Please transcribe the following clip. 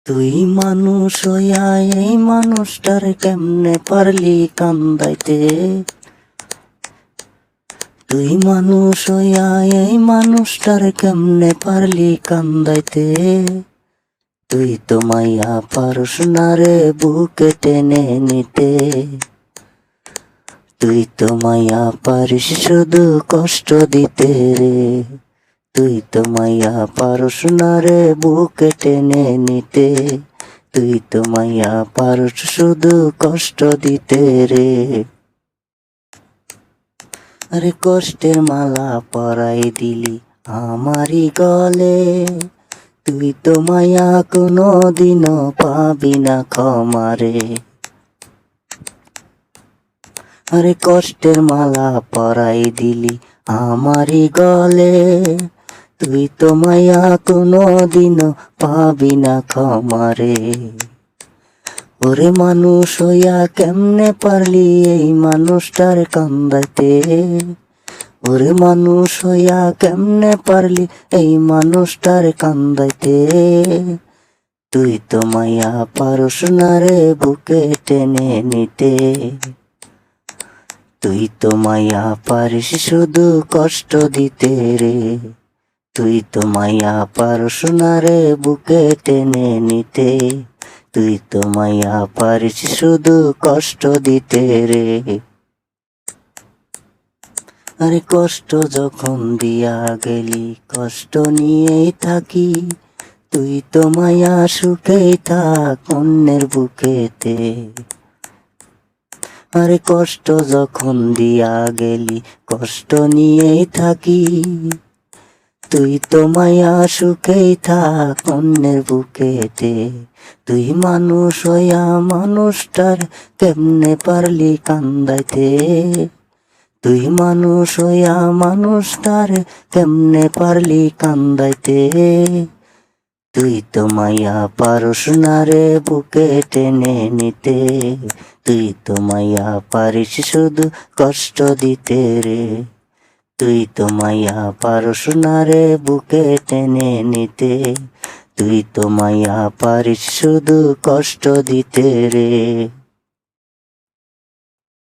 তুই মানুষ হইয়া এই মানুষটার কেমনে পারলি কান্দাইতে। তুই মানুষ হইয়া এই মানুষটার কেমনে পারলি কান্দাইতে। তুই তো মাইয়া পারস না রে বুকে টেনে নিতে। তুই তো মাইয়া পারিস শুধু কষ্ট দিতে রে। তুই তো মাইয়া পারস না রে বুকে টেনে নিতে। তুই তো মাইয়া পারস শুধু কষ্ট দিতে রে। আরে কষ্টের মালা পরাই দিলি আমারই গলে। তুই তো মাইয়া কোনো দিনও পাবি না ক্ষমারে। আরে কষ্টের মালা পরাই দিলি আমারই গলে। তুই তো মাইয়া কোনো দিনও পাবি না ক্ষমারে। ওরে মানুষ হইয়া কেমনে পারলি এই মানুষটার কান্দাইতে। ওরে মানুষ হইয়া কেমনে পারলি এই মানুষটার কান্দাইতে। তুই তো মাইয়া পারস না রে বুকে টেনে নিতে। তুই তো মাইয়া পারিস শুধু কষ্ট দিতে রে। তুই তো মাইয়া পারস না রে বুকে টেনে নিতে। তুই তো মাইয়া পারিস শুধু কষ্ট দিতে রে। আরে কষ্ট যখন দিয়া গেলি কষ্ট নিয়েই থাকি। তুই তো মাইয়া সুখেই থাক অন্যের বুকেতে। আরে কষ্ট যখন দিয়া গেলি কষ্ট নিয়েই থাকি। তুই তো মাইয়া সুখেই থাক অন্যের বুকেতে। তুই মানুষ হইয়া মানুষটার কেমনে পারলি কান্দাইতে। তুই মানুষ হইয়া মানুষটার কেমনে পারলি কান্দাইতে। তুই তো মাইয়া পারস না রে বুকে টেনে নিতে। তুই তো মাইয়া পারিস শুধু কষ্ট দিতে রে। তুই তো মাইয়া পারস না রে বুকে টেনে নিতে। তুই তো মাইয়া পারিস শুধু কষ্ট দিতে রে।